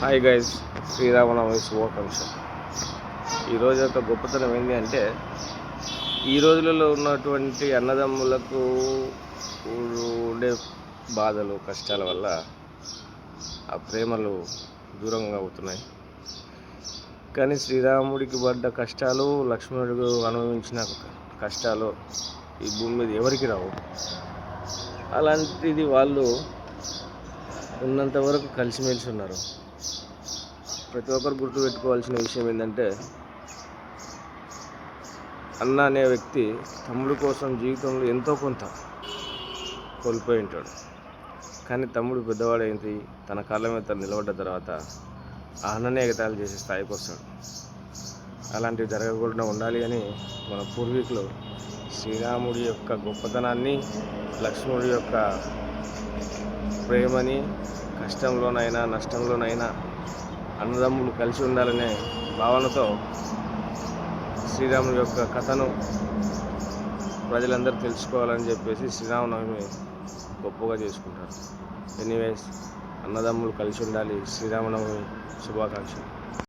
Hi guys, Sri Rama Navami శుభాకాంక్షలు. ఈరోజు యొక్క గొప్పతనం ఏంటి అంటే, ఈ రోజులలో ఉన్నటువంటి అన్నదమ్ములకు ఉండే బాధలు కష్టాల వల్ల ఆ ప్రేమలు దూరంగా అవుతున్నాయి. కానీ శ్రీరాముడికి పడ్డ కష్టాలు, లక్ష్మణుడికి అనుభవించిన కష్టాలు ఈ భూమి మీద ఎవరికి రావు. అలాంటిది వాళ్ళు ఉన్నంత వరకు కలిసిమెలిసి ఉన్నారు. ప్రతి ఒక్కరు గుర్తుపెట్టుకోవాల్సిన విషయం ఏంటంటే, అన్న అనే వ్యక్తి తమ్ముడు కోసం జీవితంలో ఎంతో కొంత కోల్పోయి ఉంటాడు. కానీ తమ్ముడు పెద్దవాడైంది, తన కాళ్ళ మీద తను నిలబడ్డ తర్వాత ఆ అన్ననే ఎగతాళి చేసే స్థాయికి వస్తాడు. అలాంటివి జరగకుండా ఉండాలి అని మన పూర్వీకులు శ్రీరాముడి యొక్క గొప్పతనాన్ని, లక్ష్మణుడి యొక్క ప్రేమని, కష్టంలోనైనా నష్టంలోనైనా అన్నదమ్ములు కలిసి ఉండాలనే భావనతో శ్రీరాముడి యొక్క కథను ప్రజలందరూ తెలుసుకోవాలని చెప్పేసి శ్రీరామనవమి గొప్పగా చేసుకుంటారు. ఎనీవేస్, అన్నదమ్ములు కలిసి ఉండాలి. శ్రీరామనవమి శుభాకాంక్షలు.